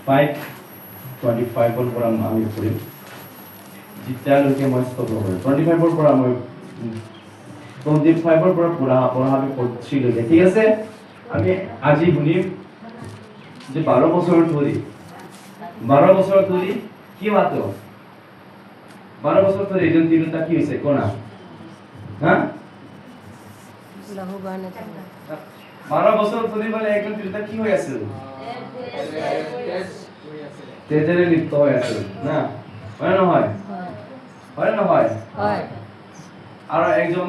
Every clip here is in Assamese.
5:25 পৰা আমি কৰিম যেতিয়ালৈকে মই ষ্টপ নকৰোঁ 25 পৰা মই 25 পৰা পঢ়াবি 43 লৈকে ঠিক আছে আমি আজি শুনিম যে 12 বছৰ ধৰি কি মাত্ৰ 12 বছৰ ধৰি এজন তিনিটা কি হৈছে কোনা হা लहू बहने 12 বছৰ ধৰি মানে একজন তিনিটা কি হৈ আছিল তেজেৰে লিপ্ত হৈ আছিল না হয় নহয় হয় আৰু একজন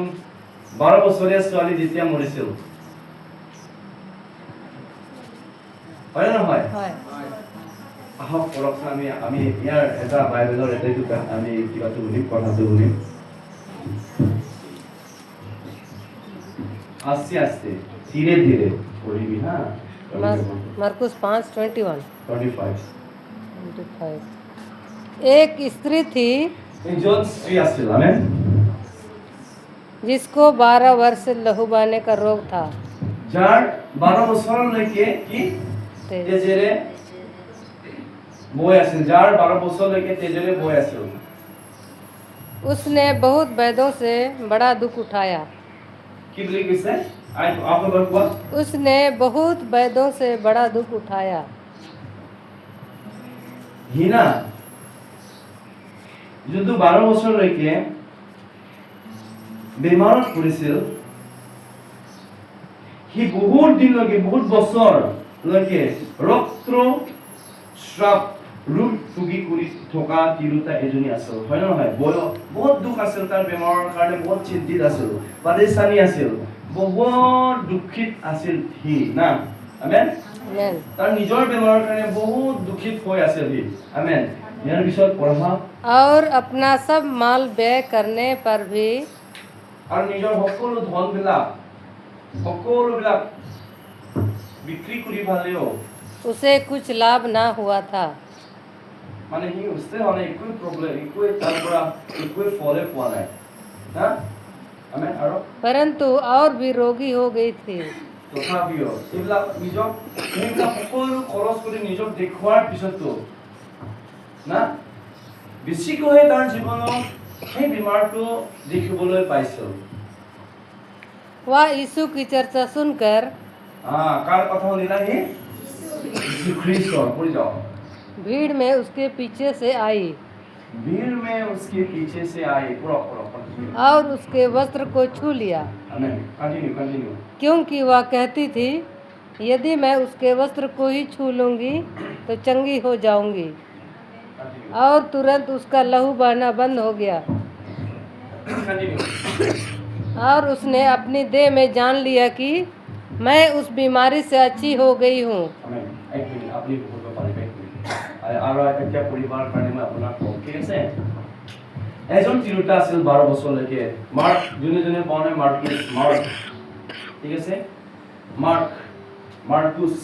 12 বছৰীয়া ছোৱালী যেতিয়া মৰিছিল হয় নহয় হয় আহক পৰকচোন আমি ইয়াৰ এটা বাইবেলৰ এটা দুটা আমি কিবাটো শুনিম কথাটো শুনিম আস্তে আস্তে ধীরে ধীরে পড়িবি হ্যাঁ मरकुस 5:21 25 एक स्त्री थी একজন স্ত্রী আছিল আমেন जिसको 12 वर्ष लहू बहने का रोग था যার 12 বছরলৈকে কি তেজেৰে বৈ আছিল যাৰ 12 বছৰলৈকে তেজেৰে বৈ আছিল उसने बहुत वैद्यों से बड़ा दुख उठाया কি বুলি কৈছে আপোনালোকৰ কোৱা उसने बहुत वैद्यों से बड़ा दुख उठाया হিনা যোনটো 12 বছৰলৈকে বেমাৰত পৰিছিল সি বহুত দিনলৈকে বহুত বছৰলৈকে ৰক্তস্ৰাৱ ৰোগ ভুগি কৰি থকা তিৰোতা এজনী আছিল হয় নে নহয় বহুত দুখ আছিল তাৰ বেমাৰৰ কাৰণে বহুত চিন্তিত আছিল পৰেশানী আছিল বহুত দুখিত আছিল সি না আমেন आमेन তাৰ নিজৰ বেমাৰৰ কাৰণে বহুত দুখিত হৈ আছিল সি আমেন ইয়াৰ পিছত পঢ়া और अपना सब माल व्यय करने पर भी আৰু নিজৰ সকলো ধনবিলাক বিক্ৰী কৰি ভালেও उसे कुछ लाभ ना हुआ था মানে সি উস্তে হলে একোই প্ৰব্লেম একোই তাৰ পৰা একোই ফলে পোৱা নাই হা আমেন আৰু परंतु और भी रोगी हो गई थी তথাপিও এইবিলাক সকলো খৰচ কৰি নিজক দেখুৱাৰ পিছতো না বেছিকৈ তাৰ জীৱনত সেই বেমাৰটো দেখিবলৈ পাইছিল वह यीशु की चर्चा सुनकर কাৰ কথা শুনিলা সি যীশু খ্ৰীষ্টৰ পৰি যাও भीड़ में उसके पीछे से आई भीड़ में उसके पीछे से आए पूरा और उसके वस्त्र को छू लिया आमेन कंटिन्यू क्योंकि वह कहती थी यदि मैं उसके वस्त्र को ही छू लूंगी तो चंगी हो जाऊंगी और तुरंत उसका लहू बहना बंद हो गया कंटिन्यू और उसने अपनी देह में जान लिया कि मैं उस बीमारी से अच्छी हो गई हूँ आमेन एक मिनिट আপনি বলতে পারবেন এক মিনিট আৰু এটা পৰিবাৰ কাৰণে মই আপোনাক কওঁ ঠিক আছে এজন তিৰোতা আছিল 12 বছৰলৈকে মাৰ্ক যোনে পাওনে মাৰ্ক ঠিক আছে মাৰ্কুস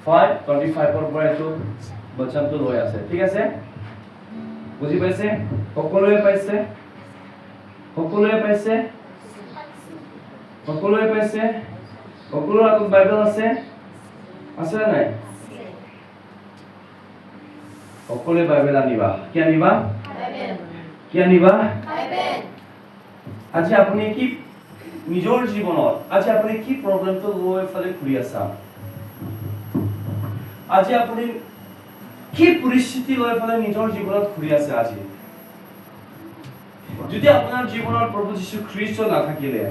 5:25 ৰ পৰা এইটো বচনটো লৈ আছে ঠিক আছে বুজি পাইছে সকলোৱে পাইছে সকলোৰ হাতত বাইবেল আছে নে নাই সকলোৱে বাইবেল আনিবা কি আনিবা আজি আপুনি কি নিজৰ জীৱনত আজি আপুনি কি প্ৰব্লেমটো লৈ ফালে ঘূৰি আছা আজি আপুনি কি পৰিস্থিতি লৈ ফালে নিজৰ জীৱনত ঘূৰি আছে আজি যদি আপোনাৰ জীৱনত প্ৰভু যীশু খ্ৰীষ্ট নাথাকিলে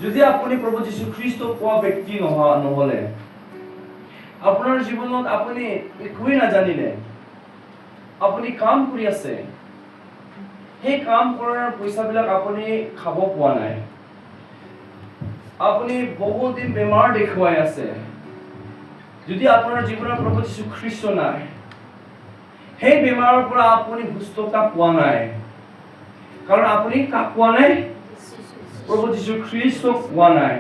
যদি আপুনি প্ৰভু যীশু খ্ৰীষ্ট কোৱা ব্যক্তি নহলে আপোনাৰ জীৱনত আপুনি একোই নাজানিলে আপুনি কাম কৰি আছে সেই কাম কৰাৰ পইচাবিলাক আপুনি খাব পোৱা নাই আপুনি বহুত দিন বেমাৰ দেখুৱাই আছে যদি আপোনাৰ জীৱনত প্ৰভু যীশু খ্ৰীষ্ট নাই সেই বেমাৰৰ পৰা আপুনি সুস্থতা পোৱা নাই কাৰণ আপুনি কাক পোৱা নাই প্ৰভু যীশু খ্ৰীষ্টক পোৱা নাই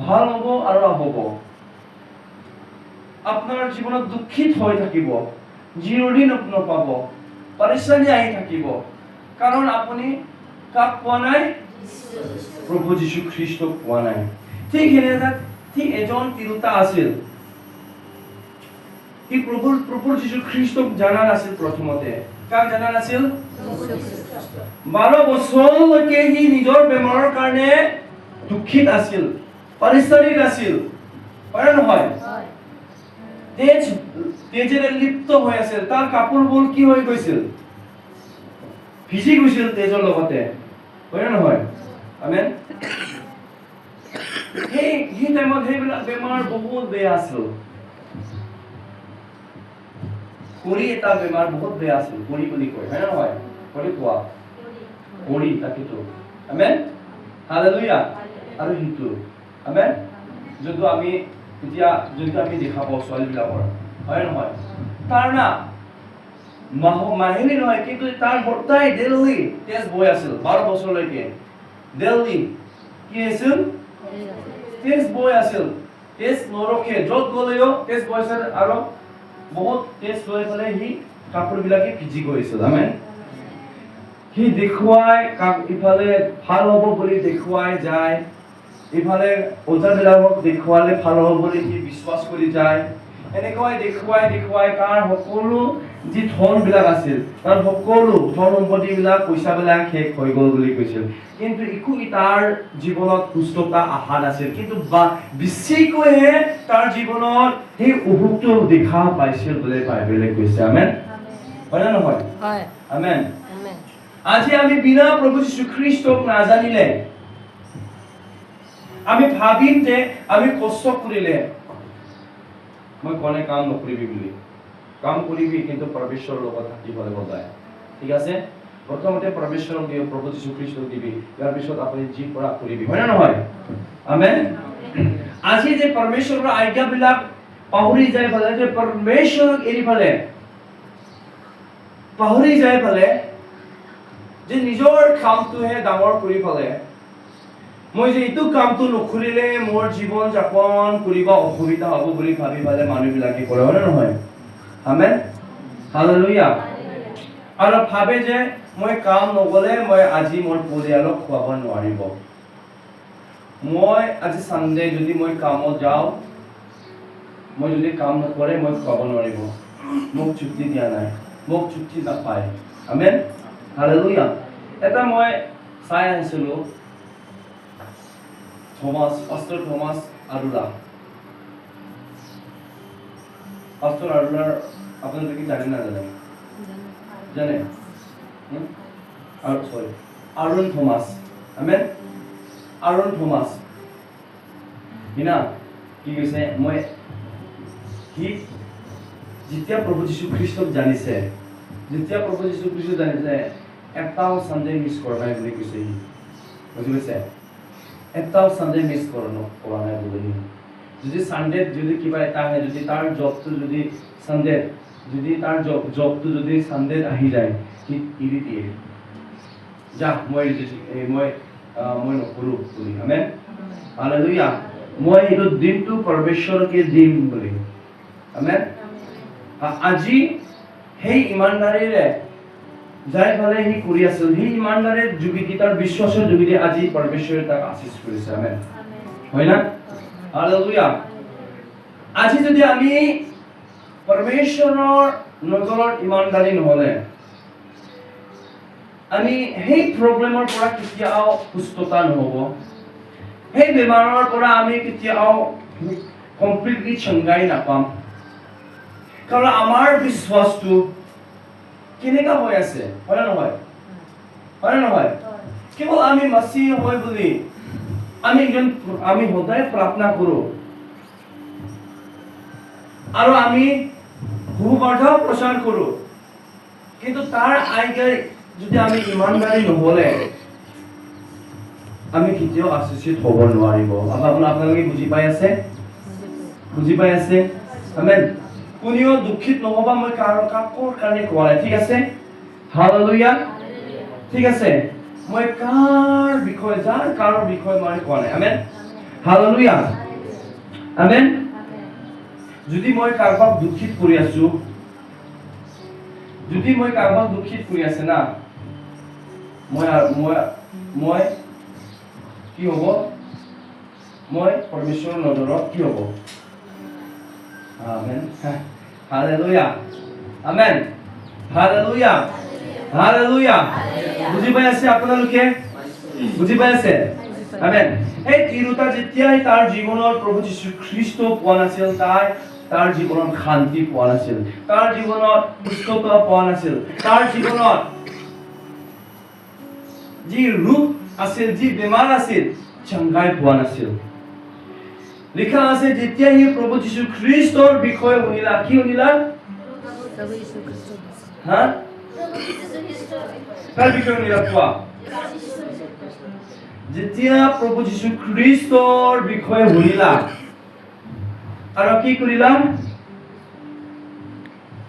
ভাল হ'ব আৰু হ'ব আপোনাৰ জীৱনত দুখিত হৈ থাকিব জিৰণি নাপাব পৰেশানী আহি থাকিব কাৰণ আপুনি কাক পোৱা নাই প্ৰভু যীশু খ্ৰীষ্টক পোৱা নাই ঠিক এজন তিৰোতা আছিল সি প্ৰভু যীশু খ্ৰীষ্টক জানা নাছিল প্ৰথমতে। কাক জানা নাছিল? 12 বছৰলৈকে সি নিজৰ বেমাৰৰ কাৰণে দুখিত আছিল, পৰিস্থিতিত আছিল, হয় নহয়? তেজেৰে লিপ্ত হৈ আছিল, তাৰ কাপোৰবোৰ কি হৈ গৈছিল? ভিজি গৈছিল তেজৰ লগতে, হয় নহয়? আমেন। সেই টাইমত সেইবিলাক বেমাৰ বহুত বেয়া আছিল। কৰি এটা বেমাৰ বহুত বেয়া আছিল, কৰি বুলি কয়, হয় নহয়? কৰি কোৱা কৰি তাকেতো, আমেন, হালেলুয়া। আৰু সেইটো আমেন, যোনটো আমি এতিয়া যোনটো আমি দেখা পাওঁ ছোৱালীবিলাকৰ, হয় নহয়? তাৰ না মাহিলী নহয়, কিন্তু তাৰ সদায় ডেইলি তেজ বৈ আছিল 12 বছৰলৈকে। ডেইলি কি আছিল? তেজ বৈ আছিল, তেজ নৰখে, য'ত গ'লেও তেজ বৈ আছিল। আৰু বহুত তেজ লৈ পেলাই সি কাপোৰবিলাকে ভিজি গৈছিল, আমেন। সি দেখুৱাই ইফালে ভাল হ'ব বুলি দেখুৱাই যায়, ইফালে ওজাবিলাকক দেখুৱালে ভাল হ'ব বুলি সি বিশ্বাস কৰি যায়। এনেকুৱাই দেখুৱাই তাৰ সকলো যি ধনবিলাক আছিল, তাৰ সকলো ধন সম্পত্তিবিলাক পইচাবিলাক শেষ হৈ গ'ল বুলি কৈছিল। কিন্তু একো তাৰ জীৱনত সুস্থতা অহা নাছিল, কিন্তু বেছিকৈহে তাৰ জীৱনত সেই অসুখটো দেখা পাইছিল বুলি বাইবেলে কৈছে, আমেন, হয় নে নহয়? আমেন। আজি আমি বিনা প্ৰভু যীশু খ্ৰীষ্টক নাজানিলে আমি ভাবিম যে আমি কষ্ট কৰিলে, মই কোনে কাম নকৰিবি বুলি। কাম কৰিবি, কিন্তু পৰমেশ্বৰৰ লগত থাকিবলৈ সদায়, ঠিক আছে? প্ৰথমতে পৰমেশ্বৰক দিও, প্ৰভু যীশু খ্ৰীষ্টক দিবি, ইয়াৰ পিছত আপুনি যি কৰা কৰিবি, হয় নে নহয়? আমেন। আজি যে পৰমেশ্বৰৰ আজ্ঞাবিলাক পাহৰি যায় পেলাই, যে পৰমেশ্বৰক এৰি পেলাই পাহৰি যায় পেলাই, যে নিজৰ কামটোহে ডাঙৰ কৰি পেলাই, মই যে এইটো কামটো নকৰিলে মোৰ জীৱন যাপন কৰিব অসুবিধা হ'ব বুলি ভাবি পেলাই মানুহবিলাকে কৰে, হয় নে নহয়? আমেন, হালেলুয়া। আৰু ভাবে যে মই কাম নগ'লে মই আজি মোৰ পৰিয়ালক খুৱাব নোৱাৰিব। মই আজি সানডে যদি মই কামত যাওঁ, মই যদি কাম নকৰে মই খুৱাব নোৱাৰিব, মোক ছুটি দিয়া নাই, মোক ছুটি নাপায়, আমেন, হালেলুয়া। এটা মই চাই আহিছিলোঁ, পাষ্টৰ থমাস আৰুলা। পাষ্টৰ আৰুলাৰ আপোনালোকে জানে না জানে? জানে? আৰুণ থমাস, আমেন, আৰুণ থমাস। বিনা কি কৈছে, সি যেতিয়া প্ৰভু যীশু খ্ৰীষ্টক জানিছে, এটাও সানডে মিছ কৰা নাই বুলি কৈছে সি, বুজি পাইছে? এটাও সানডে মিছ কৰা নাই বুলি। যদি সানডেত যদি কিবা এটা আহে, যদি তাৰ জবটো যদি সানডেত, যদি তাৰ জবটো যদি সানডেত আহি যায়, সি এৰি দিয়ে, যা মই নকৰোঁ বুলি, আমেন, হালেলুয়া। মই এইটো দিনটো পৰমেশ্বৰকে দিম বুলি, আমেন। আজি সেই ইমানদাৰীৰে যাই ফালে সি কৰি আছিল, সেই ইমানদাৰীৰ যোগেদি, তাৰ বিশ্বাসৰ যোগেদি আজি পৰমেশ্বৰে তাক আশীষ কৰিছে, আমেন, হয় না? হালেলুয়া। আজি যদি আমি পৰমেশ্বৰৰ নজৰত ইমানদাৰী নহ'লে, আমি সেই প্ৰব্লেমৰ পৰা কেতিয়াও সুস্থতা নহ'ব, সেই বেমাৰৰ পৰা আমি কেতিয়াও কমপ্লিটলি চংগাই নাপাম। কাৰণ আমাৰ বিশ্বাসটো কেনেকা হৈ আছে, হয় নে নহয়? হয় নে নহয়? কেৱল আমি মাসিহ হয় বুলি আমি সদায় প্ৰাৰ্থনা কৰোঁ, আৰু আমি সুবাৰ্তাও প্ৰচাৰ কৰোঁ, কিন্তু তাৰ আজ্ঞাৰ যদি আমি ইমানদাৰী নহ'লে আমি কেতিয়াও আশীষিত হ'ব নোৱাৰিব। আপোনালোকে বুজি পাই আছে? বুজি পাই আছে? আমেন। কোনেও দুখিত নহ'বা, মই কাকোৰ কাৰণে কোৱা নাই, ঠিক আছে? হালেলুয়া, ঠিক আছে? মই যাৰ কাৰো বিষয়ে মই কোৱা নাই, আমেন, হালেলুয়া, আমেন। যদি মই কাৰোবাক দুখিত কৰি আছো, যদি মই কাৰোবাক দুখিত কৰি আছে না, মই কি হ'ব? মই পৰমেশ্বৰৰ নজৰত কি হ'ব? আমেন। হালেলুয়া আমেন হালেলুয়া হালেলুয়া বুজি পাই আছে আপোনালোকে বুজি পাই আছে আমেন এই তিৰোতা যেতিয়াই তাৰ জীৱনৰ প্ৰভু যীশু খ্ৰীষ্ট পোৱা নাছিল তাৰ জীৱনত শান্তি পোৱা নাছিল তাৰ জীৱনত সুস্থতা পোৱা নাছিল তাৰ জীৱনত যি ৰোগ আছিল যি বেমাৰ আছিল চংগাই পোৱা নাছিল লিখা আছে যেতিয়া সি প্ৰভু যীশু খ্ৰীষ্টৰ বিষয়ে শুনিলা কি শুনিলা प्रभु यीशु ख्रिस्ट হা তাৰ বিষয়ে শুনিলা কোৱা যেতিয়া প্ৰভু যীশু খ্ৰীষ্টৰ বিষয়ে শুনিলা আৰু কি কৰিলা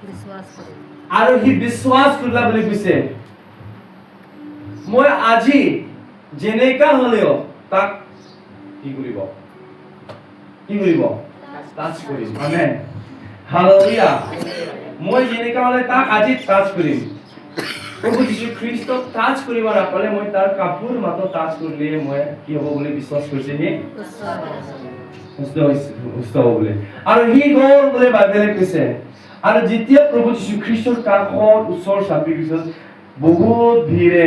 विश्वास करें আৰু সি বিশ্বাস কৰিলা বুলি কৈছে মই আজি যেনেকা হলেও তাক কি কৰিব টাচ কৰিম আমেন হালেলুয়া মই যেনেকা হলে তাক আজি টাচ কৰিম প্ৰভু যীশু খ্ৰীষ্টক টাচ কৰিব নাপালে মই তাৰ কাপোৰ মাত্ৰ টাচ কৰিলে মই কি হ'ব বুলি বিশ্বাস কৰিছে নি সুস্থ হ'ব বুলি আৰু সি গ'ল বুলি বাইবেলে কৈছে আৰু যেতিয়া প্ৰভু যীশু খ্ৰীষ্টৰ কাষত ওচৰ চাপি গৈছিল বহুত ভিৰে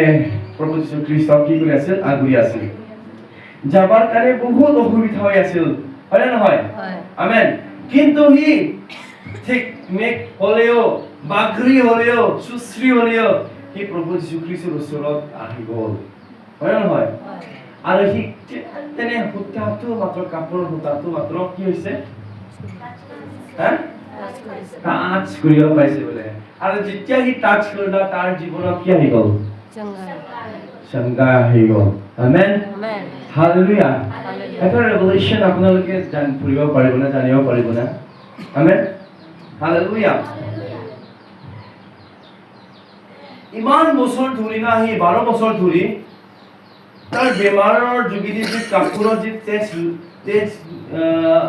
প্ৰভু যীশু খ্ৰীষ্টক কি কৰি আছিল আগুৰি আছিল যাবৰ কাৰণে বহুত অসুবিধা হৈ আছিল হয় নে নহয় আমেন কিন্তু সি ঠিক মেক হলেও বাগৰি হলেও সুশ্ৰী হলেও সি প্ৰভু যীশু খ্ৰীষ্টৰ ওচৰত আহি গ'ল হয় নে নহয় আৰু সি তেনে সূতাটো মাত্ৰ কাপোৰৰ সূতাটো মাত্ৰ কি হৈছে হা টাচ কৰিব পাইছে বোলে আৰু যেতিয়া সি টাচ কৰিলা তাৰ জীৱনত কি আহি গ'ল চংগা আহি গ'ল আমেন आमेन হালেলুয়া हालेलुया এটা ৰেভেলেশ্যন আপোনালোকে ফুৰিব পাৰিব না জানিব পাৰিব না আমেন হালেলুয়া ইমান বছৰ ধৰি না সি 12 বছৰ ধৰি তাৰ বেমাৰৰ যোগেদি যি কাপোৰৰ যি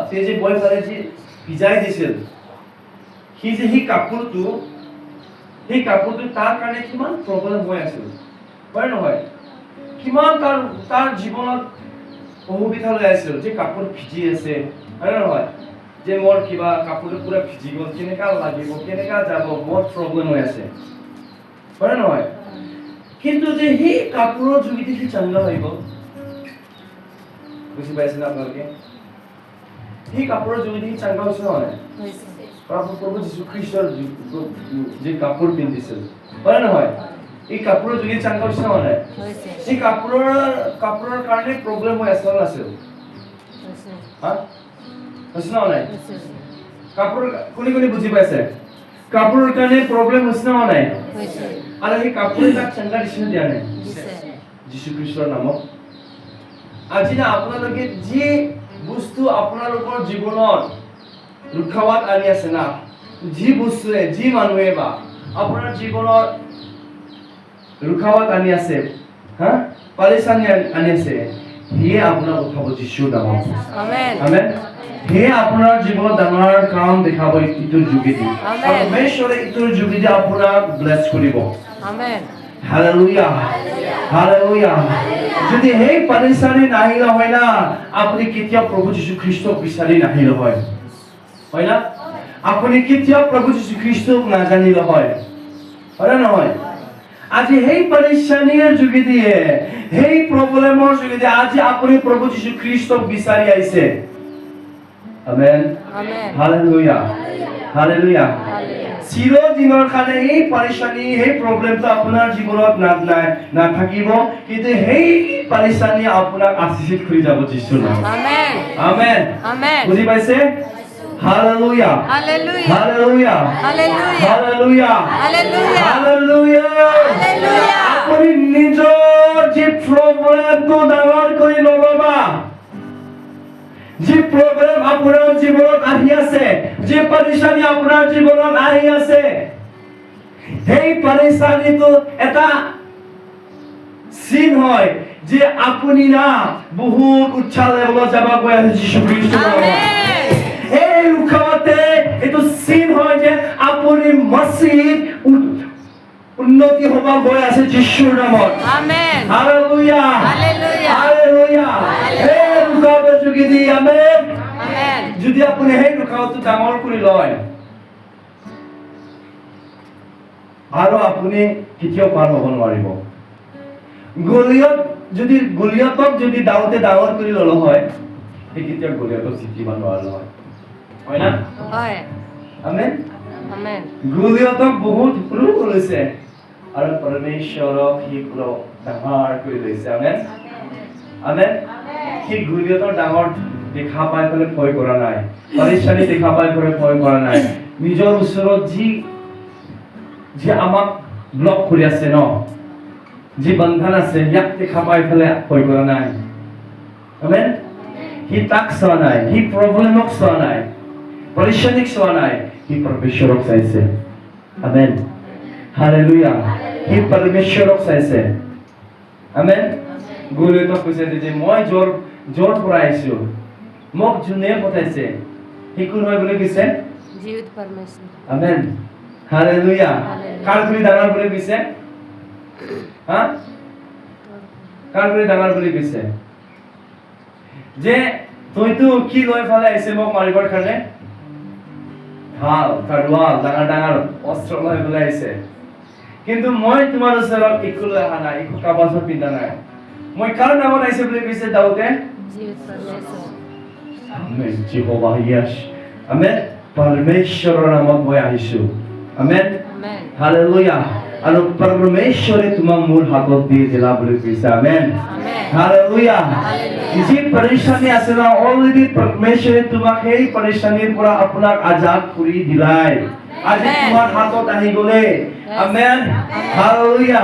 তেজে বৈ পেলাই যি ভিজাই দিছিল সেই কাপোৰটো তাৰ কাৰণে কিমান প্ৰব্লেম হৈ আছিল হয় নহয় কিমান তাৰ জীৱনত অসুবিধা লৈ আছিল যে কাপোৰ ভিজি আছে হয় নহয় যে মোৰ কিবা কাপোৰটো পুৰা ভিজি গ'ল কেনেকা লাগিব কেনেকা যাব বহুত প্ৰব্লেম হৈ আছে হয় নহয় কিন্তু যে সেই কাপোৰৰ যোগেদি সি চংগা হৈ গ'ল বুজি পাইছে না আপোনালোকে সেই কাপোৰৰ যোগেদি সি চংগা হৈছে নহয় প্ৰভু যীশু খ্ৰীষ্টৰ যে কাপোৰ পিন্ধিছিল হয় নহয় এই কাপোৰৰ যোগেদি চংগা হৈছে নহয় এই কাপোৰৰ কাৰণে প্ৰব্লেম হৈ আছিল নাছিল হা হৈছে নহয় কাপোৰ কোনে বুজি পাইছে কাপোৰৰ কাৰণে প্ৰব্লেম হৈছে নহয় আৰু সেই কাপোৰ তাক চংগা দিছিল দিয়া নাই যীশু খ্ৰীষ্টৰ নামত আজি না আপোনালোকে যি বস্তু আপোনালোকৰ জীৱনত ৰুখাৱাত আনি আছে না যি বস্তুৱে যি মানুহে বা আপোনাৰ জীৱনত ৰুখাৱাত আনি আছে হা পাৰেশানি আনি আছে সিয়ে আপোনাক উঠাব যীশুৰ নামত आमेन আমেন সিয়ে আপোনাৰ জীৱনত ডাঙৰ কাম দেখাব ইটোৰ যোগেদি আমেন। পৰমেশ্বৰে ইটোৰ যোগেদি আপোনাক ব্লেছ কৰিব आमेन হালেলুয়া হালেলুয়া যদি সেই পাৰেশানি নাহিলে হয় না আপুনি কেতিয়া প্ৰভু যীশু খ্ৰীষ্টক বিচাৰি নাহিলে হয় হয় না আপুনি কেতিয়া প্ৰভু যীশু খ্ৰীষ্টক নাজানিলে হয় হয় না নহয় আজি সেই পাৰেশানিৰ যোগেদি সেই প্ৰব্লেমৰ যোগেদি আজি আপুনি প্ৰভু যীশু খ্ৰীষ্টক বিচাৰি আহিছে আমেন आमेन হালেলুয়া হালেলুয়া हालेलुया চিৰদিনৰ কাৰণে এই পাৰেশানি সেই প্ৰব্লেমটো আপোনাৰ জীৱনত নাথাকিব কিন্তু সেই পাৰেশানি আপোনাক আশীষ কৰি যাব যীশুৰ নামত आमेन আমেন आमेन বুজি পাইছে hallelujah hallelujah hallelujah hallelujah hallelujah hallelujah hallelujah hallelujah আপুনি নিজৰ যি প্ৰব্লেমটো ডাঙৰ কৰি নলবা যি প্ৰব্লেম আপোনাৰ জীৱনত আহি আছে যি পাৰেশানি আপোনাৰ জীৱনত আহি আছে সেই পাৰেশানিটো এটা চিন হয় যে আপুনি না বহুত উচ্চ লেভেলত যাব গৈ আছে যীশু খ্ৰীষ্টৰ নামত आमेन এই ৰুখাৱাতে এইটো চিন হয় যে আপুনি মছিত উন্নতি হ'ব গৈ আছে যীশুৰ নামত आमेन হালেলুয়া हालेलुया হালেলুয়া এই ৰুখাৱাতৰ যোগেদি আমেন आमेन যদি আপুনি সেই ৰুখাৱাটো ডাঙৰ কৰি লয় আৰু আপুনি কেতিয়াও পাৰ হ'ব নোৱাৰিব। গলিয়তক যদি দাউতে ডাঙৰ কৰি ল'লো হয়, সেই কেতিয়াও গলিয়তক জিকিব নোৱাৰিলো হয়। হয় না? হয়। আমেন। আমেন। গলিয়তক বহুত সৰু কৰিছে আৰু পৰমেশ্বৰক সি পুৰা ডাঙৰ কৰি লৈছে। আমেন। আমেন। সি গলিয়তৰ ডাঙৰ দেখা পাই পেলাই ভয় কৰা নাই, পৰেশানি দেখা পাই পেলাই ভয় কৰা নাই। নিজৰ ওচৰত যি আমাক ব্লক কৰি আছে ন, যি বন্ধন আছে, ইয়াক দেখা পাই পেলাই ভয় কৰা নাই। আমেন। সি তাক চোৱা নাই, সি প্ৰব্লেমক চোৱা নাই, পৰেশানিক চোৱা নাই, সি পৰমেশ্বৰক চাইছে। আমেন। হালেলুয়া। সি পৰমেশ্বৰক চাইছে। আমেন। গলিয়তক কৈছে যে মই জোৰ পৰা আহিছো, মোক যোনে পঠাইছে সি কোন হয় বুলি কৈছে? जीवित परमेश्वर। আমেন। হালেলুয়া। কাৰ বুলি ডাঙৰ বুলি কৈছে? হা? কাৰ বুলি ডাঙৰ বুলি কৈছে? যে তইতো কি লৈ ফালে আহিছে মোক মাৰিবৰ কাৰণে? ঢাল, তৰোৱাল, ডাঙৰ অস্ত্ৰ লৈ পেলাই আহিছে। কিন্তু মই তোমাৰ ওচৰত একো লৈ অহা নাই, একো কাবাজত পিন্ধা নাই। মই কাৰ নামত আহিছে বুলি কৈছে দাউতে? जीवित परमेश्वर। আমেন। জিহোভা ইয়াশ। আমেন। পৰমেশ্বৰৰ নামত মই আহিছো। আমেন। आमेन। হালেলুয়া। আৰু পৰমেশ্বৰে তোমাক মোৰ হাতত দি দিলা বুলি কৈছে। আমেন। आमेन। হালেলুয়া। যি পৰেশানি আছে না, অলৰেডি পৰমেশ্বৰে তোমাক সেই পৰেশানিৰ পৰা আপোনাক আজাদ কৰি দিলাই। আজি তোমাৰ হাতত আহি গলে। আমেন। হালেলুয়া।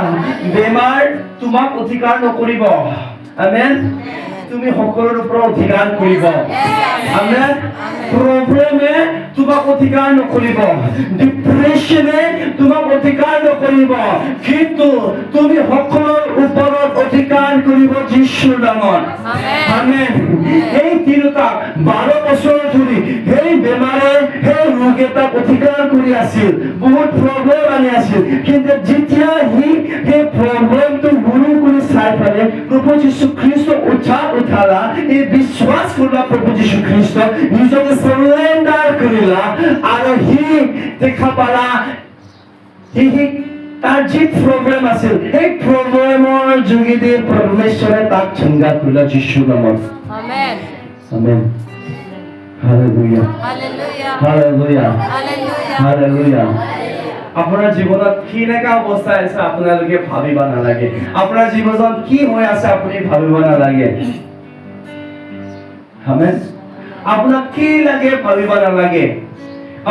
বেমাৰ তোমাক অধিকাৰ নকৰিব। আমেন। তুমি সকলোৰ ওপৰত অধিকাৰ কৰিব। আমেন। প্ৰব্লেমে তোমাক অধিকাৰ নকৰিব, ডিপ্ৰেছনে তোমাক অধিকাৰ নকৰিব, কিন্তু তুমি সকলোৰ ওপৰত অধিকাৰ কৰিব যীশুৰ নামত। আমেন। এই তিনিটা 12 বছৰ ধৰি সেই বেমাৰে, সেই ৰোগ এটাক অধিকাৰ কৰি আছিল, বহুত প্ৰব্লেম আনি আছিল। কিন্তু যেতিয়া সি সেই প্ৰব্লেমটো সৰু কৰি চাই পালে, প্ৰভু যীশু খ্ৰীষ্ট উঠালা, এই বিশ্বাস কৰিলা প্ৰভু যীশু খ্ৰীষ্ট, নিজকে সাৰেন্ডাৰ কৰিলা আৰু সি দেখা পালা তাৰ যি প্ৰব্লেম আছিল, সেই প্ৰব্লেমৰ যোগেদি পৰমেশ্বৰে তাক চংগা কৰিলা যীশুৰ নামত। Amen. Amen. Hallelujah. Hallelujah. Hallelujah. Hallelujah. Hallelujah. আপোনাৰ জীৱনত কি এনেকা অৱস্থা আছে আপোনালোকে ভাবিব নালাগে। আপোনাৰ জীৱনত কি হৈ আছে আপুনি ভাবিব নালাগে। আমেন। আপোনাক কি লাগে ভাবিব নালাগে।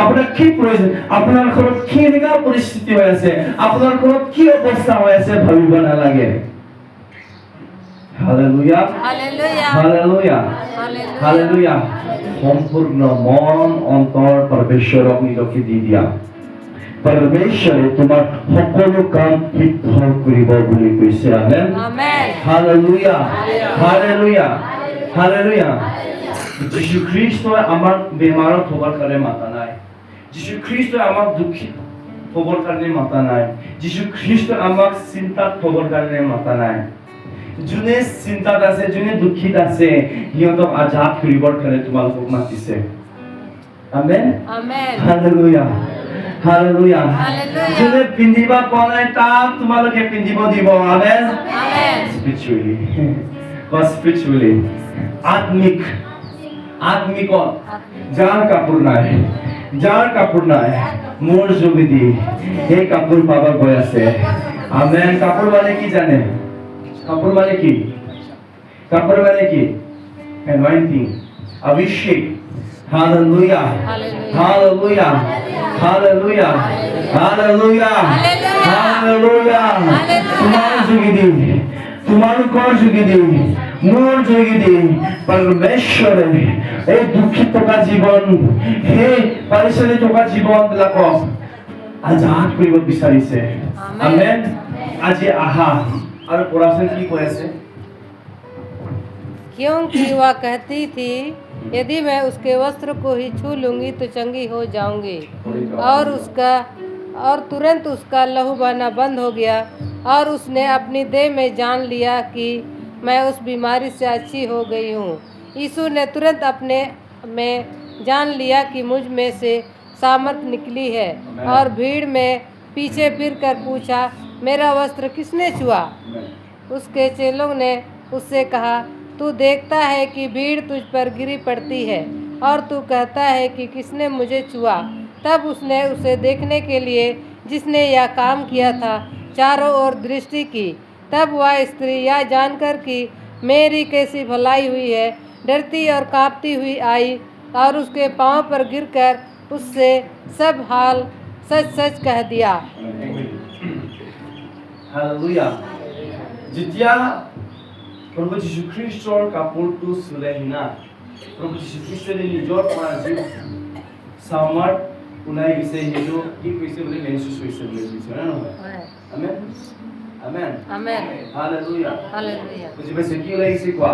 আপোনাক কি প্ৰয়োজন, আপোনাৰ ঘৰত কি এনেকা পৰিস্থিতি হৈ আছে, আপোনাৰ ঘৰত কি অৱস্থা হৈ আছে ভাবিব নালাগে। Hallelujah. Hallelujah. Hallelujah. Hallelujah. Hallelujah. সম্পূৰ্ণ মন অন্তৰ পৰমেশ্বৰক নিজকে দি দিয়া। পৰমেশ্বৰে তোমাৰ সকলো কাম সিদ্ধ কৰিব বুলি কৈছে। আমেন। आमेन। হালেলুয়া। হালেলুয়া। হালেলুয়া। যীশু খ্ৰীষ্টই আমাক বেমাৰত থবৰ কাৰণে মাতা নাই। যীশু খ্ৰীষ্টই আমাক দুখিত থবৰ কাৰণে মাতা নাই। যীশু খ্ৰীষ্টই আমাক চিন্তাত থবৰ কাৰণে মাতা নাই। যোনে চিন্তাত আছে, যোনে দুখিত আছে, সিহঁতক আজাদ কৰিবৰ কাৰণে তোমালোকক মাতিছে। আমেন। आमेन। হালেলুয়া। হালেলুয়া। হালেলুয়া। যোনে পিন্ধিব পোৱা নাই তাক তোমালোকে পিন্ধিব দিব। আমেন। आमेन। স্পিৰিচুৱেলি আত্মিকত যাৰ কাপোৰ নাই, মোৰ যোগেদি সেই কাপোৰ পাব গৈ আছে। আমেন। কাপোৰ মানে কি জানে? কাপোৰ মানে কি? কাপোৰ মানে কি? এনয়েন্টিং, অভিষেক। Hallelujah. Hallelujah. Hallelujah. Hallelujah. Hallelujah. তোমাৰ যোগেদি, তোমালোকৰ যোগেদি, মোৰ যোগেদি পৰমেশ্বৰে এই দুখিত থকা জীৱন, সেই পৰিচয় থকা জীৱন বিলাকক আজাদ কৰিব বিচাৰিছে। আমেন। আজি আহা আৰু পৰাচন কি কৈ আছে? क्योंकि वह कहती थी, यदि मैं उसके वस्त्र को ही छू लूंगी तो चंगी हो जाऊंगी। और तुरंत उसका लहू बहना बंद हो गया और उसने अपनी देह में जान लिया कि मैं उस बीमारी से अच्छी हो गई हूँ। यीशु ने तुरंत अपने में जान लिया कि मुझ में से सामर्थ निकली है और भीड़ में पीछे फिर कर पूछा, मेरा वस्त्र किसने छुआ? उसके चेलों ने उससे कहा, तू देखता है कि भीड़ तुझ पर गिरी पड़ती है और तू कहता है कि किसने मुझे छुआ? तब उसने उसे देखने के लिए जिसने यह काम किया था चारों ओर दृष्टि की। तब वह स्त्री यह जानकर कि मेरी कैसी भलाई हुई है, डरती और कांपती हुई आई और उसके पांव पर गिरकर उससे सब हाल सच सच कह दिया। Hallelujah. যেতিয়া প্ৰভু যীশু খ্ৰীষ্টৰ কাপোৰটো চুলে না, প্ৰভু যীশু খ্ৰীষ্টই নিজৰ পৰা যি সামাৰ ওলাই গৈছে সেইটো কি কৈছে বুলি মেনচুচ হৈছে বুলি কৈছে না নহয়? Amen amen amen. Hallelujah hallelujah. বুজি পাইছে কি ওলাই গৈছে কোৱা?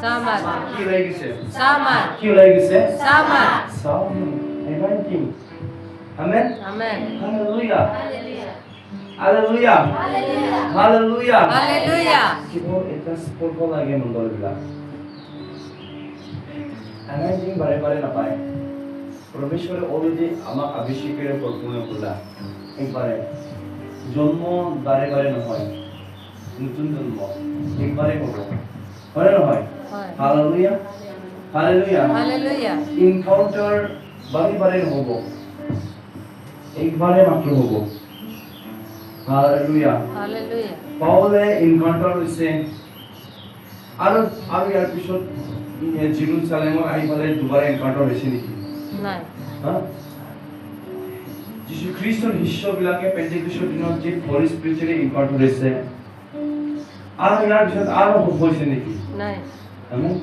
सामर কি ওলাই গৈছে? सामर কি ওলাই গৈছে? सामर। anointing amen amen. Hallelujah hallelujah hallelujah hallelujah. কেৱল এটা স্পৰ্শ লাগে মণ্ডলবিলাক anointing বাৰে বাৰে নাপায় পৰমেশ্বৰে অলৰেডি আমাক আভিষেকেৰে পৰিপূৰ্ণ কৰিলা একবাৰে জন্ম বাৰে বাৰে নহয় নতুন জন্ম একবাৰে হ'ব হয় নে নহয় হয়। Hallelujah hallelujah hallelujah. এনকাউন্টাৰ বাৰে বাৰে নহ'ব একবাৰে মাত্ৰ হ'ব হালেলুয়া हालेलुया। পাউলে এনকাউন্টাৰ হৈছে আৰু ইয়াৰ পিছত জেৰুজালেমত আহি পেলাই দুবাৰ এনকাউন্টাৰ হৈছে নেকি नहीं। হা যীশু খ্ৰীষ্টৰ শিষ্যবিলাকে পেন্টেকোষ্টৰ দিনত যে হলি স্পিৰিটেৰে এনকাউন্টাৰ হৈছে আৰু ইয়াৰ পিছত আৰু হৈছে নেকি नहीं। আমেন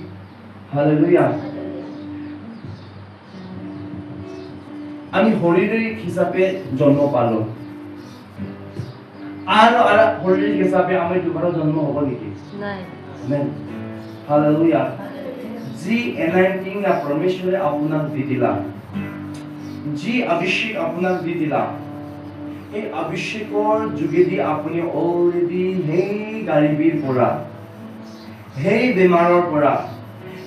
হালেলুয়া আমি শাৰীৰিক হিচাপে জন্ম পালো আৰু শাৰীৰিক হিচাপে আমি দুবাৰ জন্ম হ'ব নেকি नहीं। আমেন হালেলুয়া যি এনাইটিং না পৰমেশ্বৰে আপোনাক দি দিলা যি অভিষেক আপোনাক দি দিলা এই অভিষেকৰ যোগেদি আপুনি অলৰেডি সেই গাড়ীবিৰ পৰা সেই বেমাৰৰ পৰা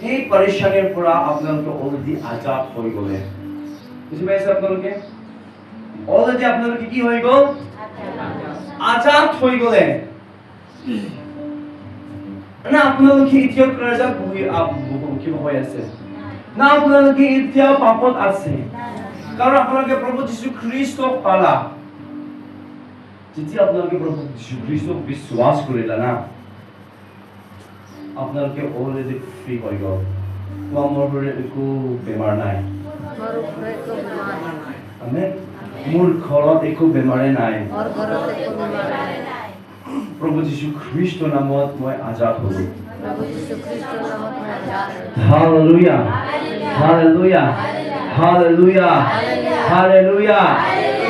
সেই পৰেশানিৰ পৰা আপোনালোকে অলৰেডি আজাদ হৈ গ'লে বুজি পাইছে আপোনালোকে অলৰেডি আপোনালোকে কি হৈ গ'ল আজাদ হৈ গ'লে না আপোনালোকে এতিয়াও কাৰ্যত কিবা হৈ আছে না আপোনালোকে এতিয়াও পাপত আছে কাৰণ আপোনালোকে প্ৰভু যীশু খ্ৰীষ্টক পালা যেতিয়া আপোনালোকে প্ৰভু যীশু খ্ৰীষ্টক বিশ্বাস কৰিলা না আপোনালোকে অলৰেডি ফ্ৰী হৈ গ'ল মোৰ শৰীৰত একো বেমাৰ নাই और ऊपर को बीमार है আমেন মোৰ ঘৰত একো বেমাৰে নাই और घरों से को बीमार है। প্ৰভু যীশু খ্ৰীষ্টৰ নামত মই আজাদ হ'লো प्रभु यीशु ख्रिस्ट नाम में आजाद है। Hallelujah. Hallelujah. Hallelujah. Hallelujah.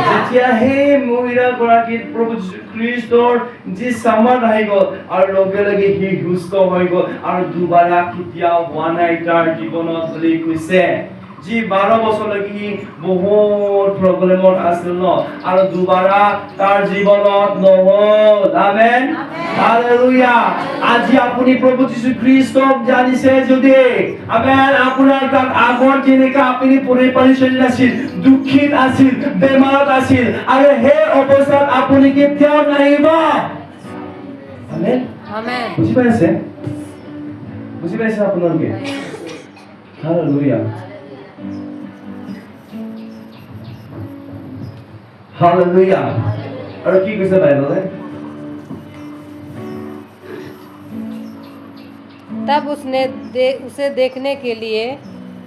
যেতিয়া সেই মহিলা গৰাকী প্ৰভু যীশু খ্ৰীষ্টৰ যি সামৰ্থ আহি গ'ল আৰু লগে লগে সি সুস্থ হৈ গ'ল আৰু দুবাৰা কেতিয়াও হোৱা নাই তাৰ জীৱনত বুলি কৈছে যি 12 বছৰলৈকে সি বহুত প্ৰব্লেমত আছিল ন আৰু দুবাৰা তাৰ জীৱনত নহ'ল আমেন হালেলুয়া আজি আপুনি প্ৰভু যীশু খ্ৰীষ্টক জানিছে যদি আমেন আপোনাৰ তাত আগৰ যেনেকা আপুনি পৰিপালিত আছিল দুখিত আছিল বেমাৰত আছিল আৰু সেই অৱস্থাত আপুনি কেতিয়াও নাহিব আমেন आमेन। বুজি পাইছে আপোনালোকে হালেলুয়া হালেলুয়া আৰু কি কৈছে বাইবেলে तब उसे देखने के लिए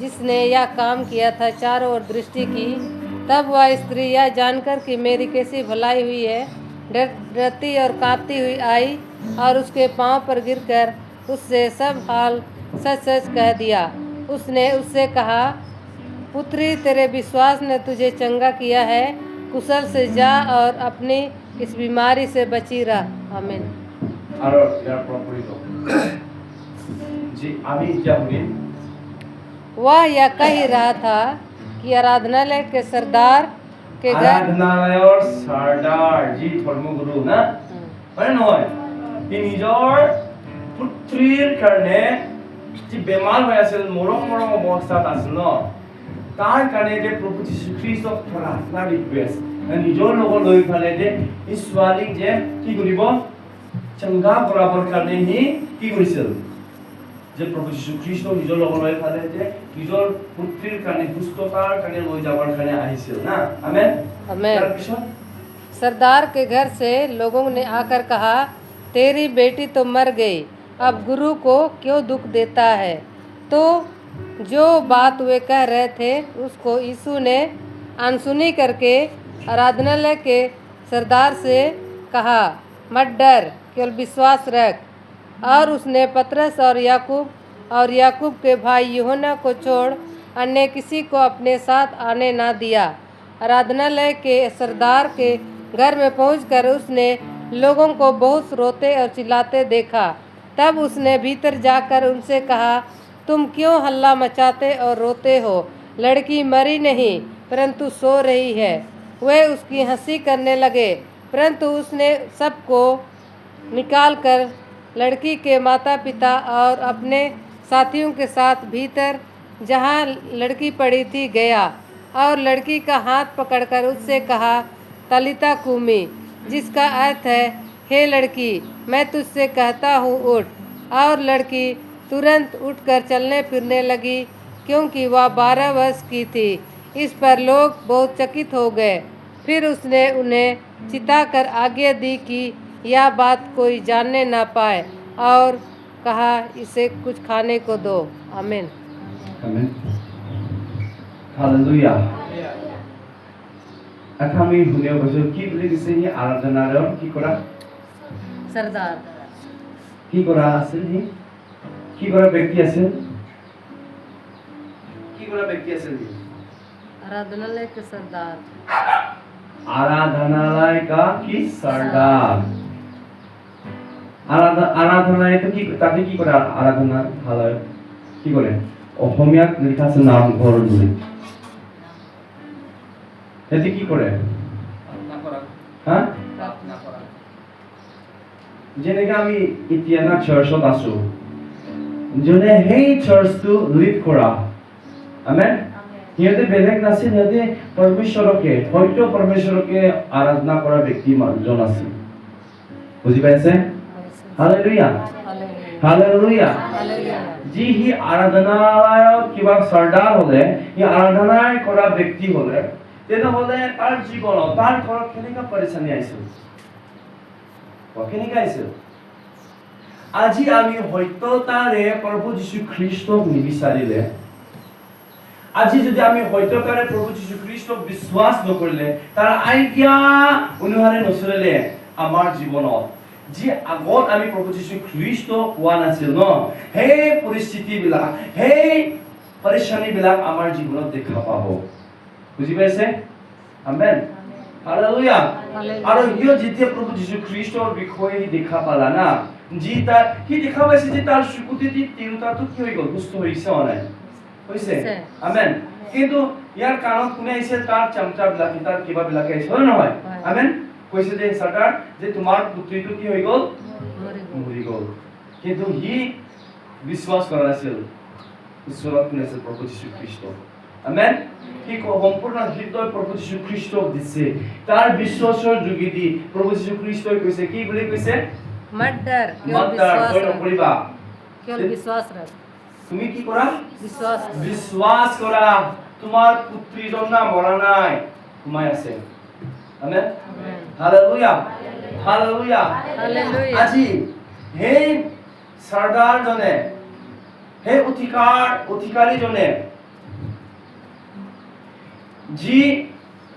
जिसने यह काम किया था चारों ओर दृष्टि की। तब वह स्त्री यह जानकर कि मेरी कैसी भलाई हुई है, डरती और कांपती हुई आई और उसके पांव पर गिरकर उससे सब हाल सच सच कह दिया। उसने उससे कहा, पुत्री, तेरे विश्वास ने तुझे चंगा किया है, कुशल से जा और अपनी इस बीमारी से बची रह। आमीन। আৰু ইয়াৰ পৰা পঢ়িব जी আমি এতিয়া শুনিম वह यह कह ही रहा था कि आराधनालय के सरदार के घर আৰাধনালয়ৰ সৰ্দাৰ যি ধৰ্মগুৰু না হয় নহয় সি নিজৰ পুত্ৰীৰ কাৰণে যি বেমাৰ হৈ আছিল মৰম অৱস্থাত আছিল ন তাৰ কাৰণে যে প্ৰভু যীশু খ্ৰীষ্টক প্ৰাৰ্থনা ৰিকুৱেষ্ট নিজৰ লগত লৈ ফালে যে এই ছোৱালীক যে কি কৰিব চংগা কৰাবৰ কাৰণে সি কি কৰিছিল যে প্ৰভু যীশু খ্ৰীষ্ট নিজৰ লগত লৈ ফালে যে নিজৰ পুত্ৰীৰ কাৰণে সুস্থতাৰ কাৰণে লৈ যাবৰ কাৰণে আহিছিল না আমেন आमेन। তাৰপিছত सरदार के घर से लोगों ने आकर कहा, तेरी बेटी तो मर गई, अब गुरु को क्यों दुख देता है। तो जो बात वे कह रहे थे उसको यीशु ने अनसुनी करके आराधनालय के सरदार से कहा, मत डर, केवल विश्वास रख। और उसने पतरस और याकूब के भाई यूहन्ना को छोड़ अन्य किसी को अपने साथ आने ना दिया। आराधनालय के सरदार के घर में पहुंचकर उसने लोगों को बहुत रोते और चिल्लाते देखा। तब उसने भीतर जाकर उनसे कहा, तुम क्यों हल्ला मचाते और रोते हो। लड़की मरी नहीं परंतु सो रही है। वे उसकी हंसी करने लगे, परंतु उसने सबको निकालकर लड़की के माता पिता और अपने साथियों के साथ भीतर जहाँ लड़की पड़ी थी गया और लड़की का हाथ पकड़कर उससे कहा, तलिता कूमी, जिसका अर्थ है, हे लड़की, मैं तुझसे कहता हूँ उठ। और लड़की तुरंत उठकर चलने फिरने लगी, क्योंकि वह 12 वर्ष की थी। इस पर लोग बहुत चकित हो गए। फिर उसने उन्हें चिताकर आज्ञा दी कि यह बात कोई जानने ना पाए और कहा, इसे कुछ खाने को दो। आमीन। আমেন হালেলুয়া এটা আমি শুনিব গৈছো কি বুলি কৈছে সি আৰাধনালয়ৰ কি কৰা सरदार কি কৰা আছিল সি কি কৰা ব্যক্তি আছিল কি কৰা ব্যক্তি আছিল সি आराधनालय के सरदार आराधनालय का की सरदार आराधनालय तो की তাতে কি করে আরাধনালয় কি করে অসমীয়াত লিখা আছে নামঘৰ বুলি এতে কি কৰে হ্যাঁ যেনেকে আমি এতিয়া না চাৰ্চত আছো যোনে সেই চাৰ্চটো লিড কৰা আমেন সিহঁতে বেলেগ নাছিল সিহঁতে পৰমেশ্বৰকে হয়তো পৰমেশ্বৰকে আৰাধনা কৰা ব্যক্তি জন আছিল বুজি পাইছে হালেলুয়া হালেলুয়া যি হি আৰাধনালয়ৰ কিবা সৰ্দাৰ হলে ই আৰাধনা কৰা ব্যক্তি হলে তেনেহলে তাৰ জীৱনত তাৰ ঘৰত কেনেকুৱা পৰেশানি আহিছিল কেনেকুৱা আহিছিল আজি আমি সত্যতাৰে প্ৰভু যীশু খ্ৰীষ্টক নিবিচাৰিলে আজি যদি আমি সত্যতাৰে প্ৰভু যীশু খ্ৰীষ্টক বিশ্বাস নকৰিলে তাৰ আজ্ঞা অনুসাৰে নচলিলে আমাৰ জীৱনত যি আগত আমি প্ৰভু যীশু খ্ৰীষ্ট পোৱা নাছিল ন সেই পৰিস্থিতিবিলাক সেই পৰেশানিবিলাক আমাৰ জীৱনত দেখা পাব বুজি পাইছে আমেন হালেলুয়া আৰু হিও যেতিয়া প্ৰভু যীশু খ্ৰীষ্টৰ বিষয়ে দেখা পালা না যি তাৰ কি দেখা পাইছে যে তাৰ সুকুতিটি তিৰোতাটো কি হৈ গ'ল সুস্থ হৈছে নাই হৈছে আমেন কিন্তু ইয়াৰ কাৰণ কোনে আহিছে তাৰ চামচাবিলাক তাৰ কিবা বিলাক আহিছে হয় নহয় আমেন কৈছে যে সৰদাৰ যে তোমাৰ পুত্ৰীটো কি হৈ গ'ল মৰি গ'ল কিন্তু হি বিশ্বাস কৰা নাছিল ঈশ্বৰত নাছিল প্ৰভু যীশু খ্ৰীষ্ট আমেন কি সম্পূৰ্ণ হৃদয় প্ৰভু যীশু খ্ৰীষ্টক দিছে তাৰ বিশ্বাসৰ যোগেদি প্ৰভু যীশু খ্ৰীষ্টই কৈছে কি বুলি কৈছে मत डर, মত তাৰ কৰিবা केवल विश्वास रख। তুমি কি কৰা विश्वास বিশ্বাস কৰা তোমাৰ পুত্ৰীজন না মৰা নাই ঘুমাই আছে আমেন হালেলুয়া হালেলুয়া हालेलुया। আজি সেই সৰদাৰ জনে সেই অধিকাৰী জনে যি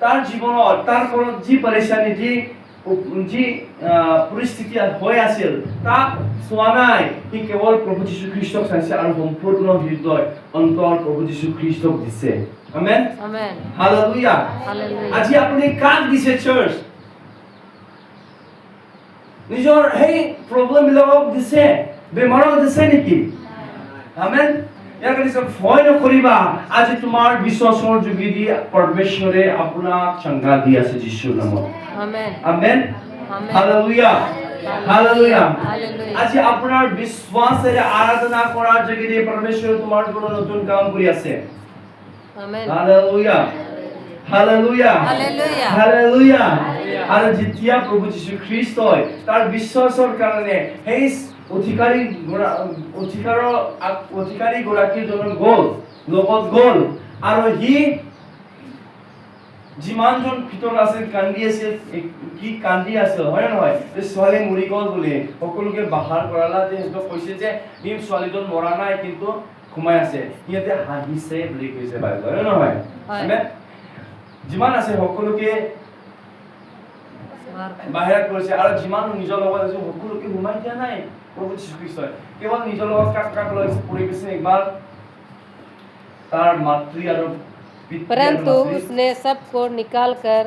তাৰ জীৱনত তাৰ ঘৰত যি পৰেশানি যি পৰিস্থিতি হৈ আছিল তাক চোৱা নাই সি কেৱল প্ৰভু যীশু খ্ৰীষ্টক চাইছে আৰু সম্পূৰ্ণ হৃদয় অন্তৰ প্ৰভু যীশু খ্ৰীষ্টক দিছে আমেন आमेन। Hallelujah hallelujah. আজি আপুনি কাক দিছে চাৰ্চ নিজৰ সেই প্ৰব্লেম বিলাকক দিছে বেমাৰক দিছে নেকি আমেন ইয়াৰ কাৰণে ভয় নকৰিবা আজি তোমাৰ বিশ্বাসৰ যোগেদি পৰমেশ্বৰে আপোনাক সংজ্ঞা দি আছে যীশুৰ নামত amen. Amen amen. Hallelujah hallelujah hallelujah. আজি আপোনাৰ বিশ্বাসেৰে আৰাধনা কৰাৰ যোগেদি পৰমেশ্বৰে তোমাৰ জীৱনত নতুন কাম কৰি আছে आमेन। Hallelujah hallelujah Hallelujah. হালেলুয়া আৰু যেতিয়া প্ৰভু যীশু খ্ৰীষ্টই তাৰ বিশ্বাসৰ কাৰণে সেই অধিকাৰী গৰাকীৰ লগত গ'ল আৰু সি যিমানজন ভিতৰত আছিল কান্দি আছিল কি কান্দি আছিল হয় নে নহয় যে ছোৱালী মৰি গ'ল বুলি সকলোকে বাহাৰ কৰালা যে সিহঁতক কৈছে যে এই ছোৱালীজন মৰা নাই কিন্তু ঘুমাই আছে সিহঁতে হাঁহিছে বুলি কৈছে বাইবেল হয় নে নহয় হয়। আমেন যিমান আছে সকলোকে বাহিৰত কৰিছে আৰু যিমান নিজৰ লগত আছে সকলোকে ঘুমাই দিয়া নাই প্ৰভু যীশু খ্ৰীষ্টই কেৱল নিজৰ লগত কাক লৈ পৰিবেশে একবাৰ তাৰ মাতৃ আৰু परंतु उसने सबको निकालकर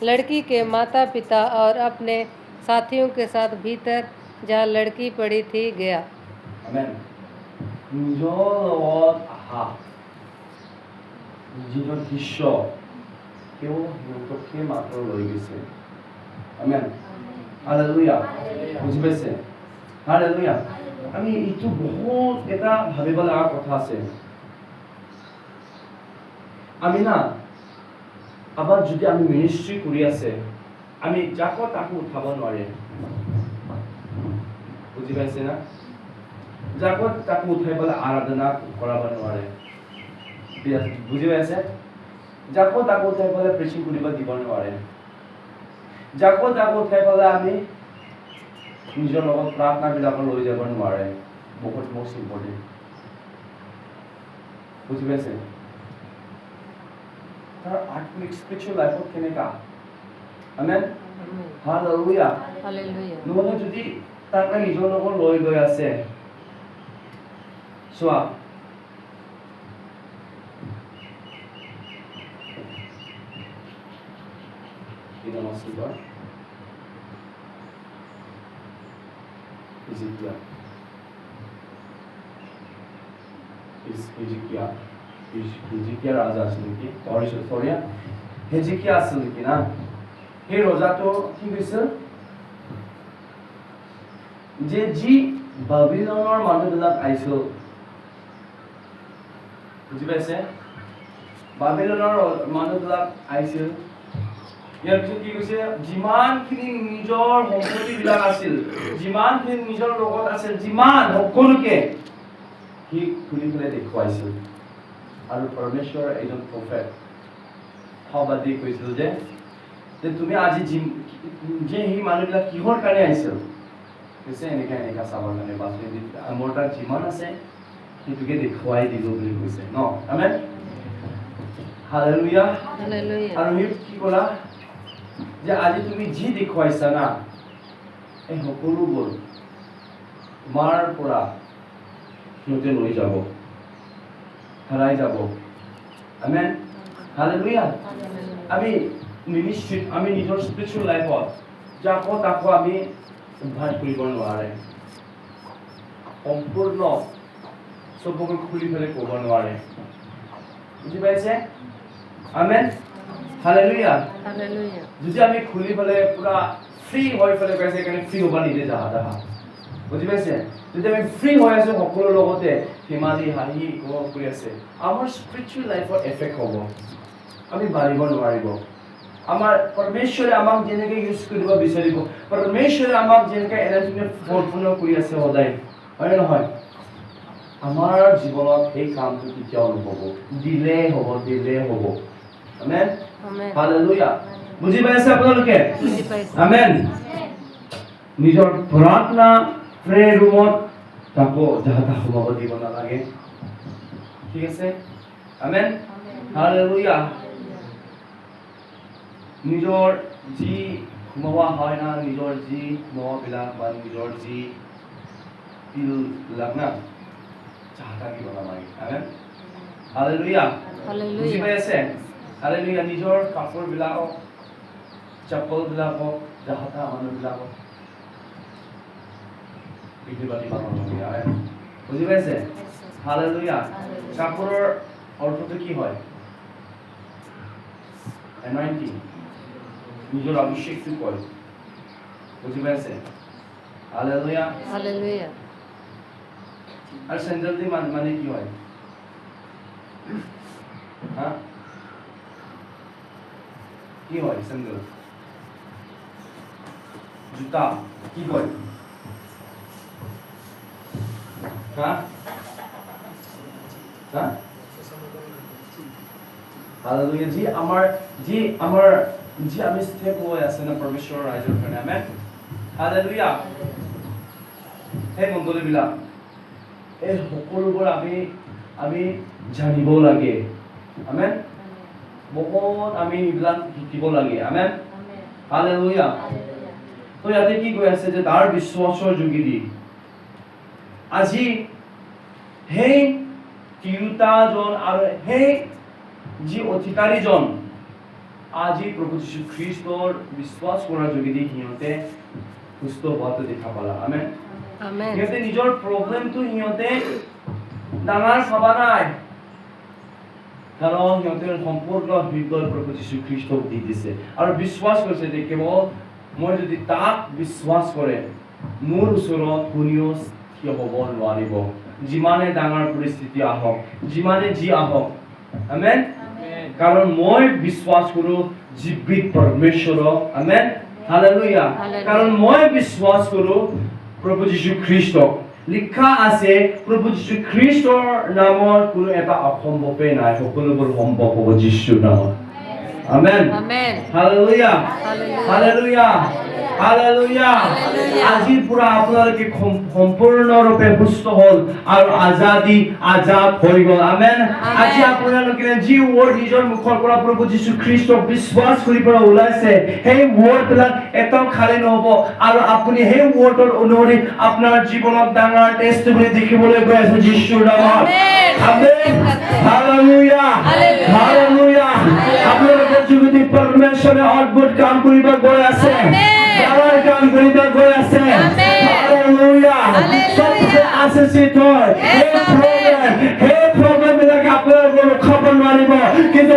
लड़की के माता पिता और अपने साथियों के साथ भीतर जहाँ लड़की पड़ी थी गया। আমেন নিজৰ লগত আহা যিটো দৃশ্য কেৱল সিহঁতকে মাত্ৰ লৈ গৈছে আমেন হালেলুয়া বুজি পাইছে হালেলুয়া আমি এইটো বহুত এটা ভাবিব লগা কথা আছে আমি না আবার যদি আমি মিনিস্ট্রি কৰি আছে আমি যাকো তাকো উঠাব নোৱাৰে বুজি পাইছে না যাকো তাকো উঠাই পেলাই আৰাধনা কৰাব নোৱাৰে বুজি পাইছে যাকো তাকো উঠাই পেলাই প্ৰিচিং কৰিব দিব নোৱাৰে যাকো তাকো উঠাই পেলাই আমি নিজৰ লগত প্ৰাৰ্থনাবিলাক লৈ যাব নোৱাৰে বহুত most important বুজি পাইছে তাৰ আত্মিক স্পিৰিচুৱেল লাইফত কেনেকা আমেন হালেলুয়া हालेलुया। নহলে যদি তাকে নিজৰ লগত লৈ গৈ আছে চোৱা কি নাম আছিল তাৰ হিজকিয়া ৰাজা আছিল নেকি হেজিকিয়া আছিল নেকি না সেই ৰজাটো কি কৈছিল যে যি বাবিলনৰ মানুহবিলাক আহিছিল বুজি পাইছে বাবিলনৰ মানুহবিলাক আহিছিল ইয়াৰ পিছত কি কৈছে যিমানখিনি নিজৰ সম্পত্তিবিলাক আছিল যিমানখিনি নিজৰ লগত আছিল যিমান সকলোকে সি খুলি পেলাই দেখুৱাইছিল আৰু পৰমেশ্বৰ এজন প্ৰফেট সবাদি কৈছিল যে তুমি আজি যে সেই মানুহবিলাক কিহৰ কাৰণে আহিছিল কৈছে এনেকা চাবৰ কাৰণে বাছ মোৰ তাত যিমান আছে সেইটোকে দেখুৱাই দিলো বুলি কৈছে ন আমেন হালেলুয়া हालेलुया। আৰু সি কি ক'লা যে আজি তুমি যি দেখুৱাইছা না এই সকলোবোৰ তোমাৰ পৰা সিহঁতে লৈ যাব হেৰাই যাব আমেন হালেলুয়া আমি মিনিষ্ট্ৰীত আমি নিজৰ স্পিৰিচুৱেল লাইফত যাকো তাকো আমি উদ্ধাৰ কৰিব নোৱাৰে সম্পূৰ্ণ চবকে খুলি পেলাই ক'ব নোৱাৰে বুজি পাইছে আমেন হালেলুয়া हालेलुया। যদি আমি খুলি পেলাই পুৰা ফ্ৰী হৈ পেলাই কৈছে সেইকাৰণে ফ্ৰী হ'ব নিদিয়ে যাহা বুজি পাইছে যদি আমি ফ্ৰী হৈ আছো সকলোৰ লগতে ধেমালি হাঁহি কৰি আছে আমাৰ স্পিৰিচুৱেল লাইফৰ এফেক্ট হ'ব আমি বাঢ়িব নোৱাৰিব আমাৰ পৰমেশ্বৰে আমাক যেনেকৈ ইউজ কৰিব বিচাৰিব পৰমেশ্বৰে আমাক যেনেকৈ এনাৰ্জিৰে ভৰপূৰ কৰি আছে সদায় হয় নহয় আমাৰ জীৱনত সেই কামটো কেতিয়াও নহ'ব দিলে হ'ব আমেন आमेन। হালেলুয়া বুজি পাইছে আপোনালোকে बुझी पाइছে। আমেন নিজৰ প্ৰাৰ্থনা প্ৰেয়াৰ ৰুমত তাকো যাহা সোমাব দিব নালাগে ঠিক আছে আমেন হালেলুয়া নিজৰ যি সোমোৱা হয় না নিজৰ যি সোমোৱাবিলাক বা নিজৰ যি পিলবিলাক না যাহা দিব নালাগে আমেন হালেলুয়া हालेलुया। বুজি পাই আছে হালেলুয়া নিজৰ কাপোৰবিলাকক চপ্পলবিলাকক যাহা মানুহবিলাকক বিক্ৰী বাতি পালন বুজি পাইছে হালেলুয়া কাপোৰৰ অৰ্থটো কি হয় এনাইণ্টিং নিজৰ অভিষেকটো কয় বুজি পাইছে হালেলুয়া हालेलुया। আৰু চেণ্ডেল দি মানে কি হয় হা কি হয় চেন্ডেল জুতা কি কয় হা হা হালেলুয়া যি আমি ষ্টেপ লৈ আছে না পৰমেশ্বৰৰ ৰাজ্যৰ কাৰণে আমেন হালেলুয়া হে মণ্ডলীবিলাক এই সকলোবোৰ আমি জানিব লাগে আমেন বহুত আমি এইবিলাক শিকিব লাগে আমেন হালেলুয়া তো ইয়াতে কি কৈ আছে যে তাৰ বিশ্বাসৰ যোগেদি আজি সেই তিৰোতাজন আৰু সেই যি অধিকাৰীজন আজি প্ৰভু যীশু খ্ৰীষ্টৰ বিশ্বাস কৰাৰ যোগেদি সিহঁতে সুস্থ হোৱাটো দেখা পালা আমেন আমেন সিহঁতে নিজৰ প্ৰব্লেমটো সিহঁতে ডাঙৰ ভাবা নাই কাৰণ সিহঁতে সম্পূৰ্ণ হৃদয় প্ৰভু যীশু খ্ৰীষ্টক দি দিছে আৰু বিশ্বাস কৰিছে যে কেৱল মই যদি তাক বিশ্বাস কৰে মোৰ ওচৰত কোনেও থিয় হ'ব নোৱাৰিব যিমানে ডাঙৰ পৰিস্থিতি আহক যিমানে যি আহক আমেন কাৰণ মই বিশ্বাস কৰো জীৱিত পৰমেশ্বৰক আমেন হালেলুয়া কাৰণ মই বিশ্বাস কৰো প্ৰভু যীশু খ্ৰীষ্টক লিখা আছে প্ৰভু যীশু খ্ৰীষ্টৰ নামত কোনো এটা অসম্ভৱে নাই সকলোবোৰ সম্ভৱ হ'ব যীশুৰ নামত আমেন amen hallelujah hallelujah hallelujah Hallelujah. আজিৰ পৰা আপোনালোকে সম্পূৰ্ণৰূপে সুস্থ হ'ল আৰু আজাদ হৈ গ'ল আমেন আজি আপোনালোকে যি ৱৰ্ড নিজৰ মুখৰ পৰা প্ৰভু যীশু খ্ৰীষ্টক বিশ্বাস কৰি পৰা ওলাইছে সেই ৱৰ্ডবিলাক এটাও খালী নহ'ব আৰু আপুনি সেই ৱৰ্ডৰ অনুসৰি আপোনাৰ জীৱনত ডাঙৰ টেষ্টিমনি দেখিবলৈ গৈ আছে যীশুৰ নামত আমেন হালেলুয়া হালেলুয়া আপোনালোকৰ যোগেদি পৰমেশ্বৰে অদ্ভুত কাম কৰিব গৈ আছে ডাঙৰ কাম কৰিব গৈ আছে হালেলুয়া সবচে আশীষিত হয় সেই প্ৰব্লেমবিলাক আপোনালোকে ৰখাব নোৱাৰিব কিন্তু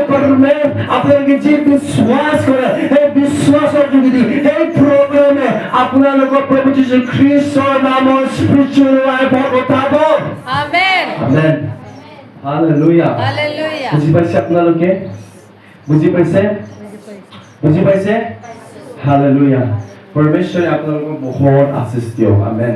আপোনালোকে যি বিশ্বাস কৰে সেই বিশ্বাসৰ যোগেদি সেই প্ৰব্লেমে আপোনালোকৰ প্ৰভু যীশু খ্ৰীষ্টৰ নামত স্পিৰিচুৱেল লাইফত উঠাব আমেন আমেন হালেলুয়া হালেলুয়া বুজি পাইছে আপোনালোকে বুজি পাইছে বুজি পাইছে হালেলুয়া পৰমেশ্বৰে আপোনালোকক বহুত আশীষ দিয়ক আমেন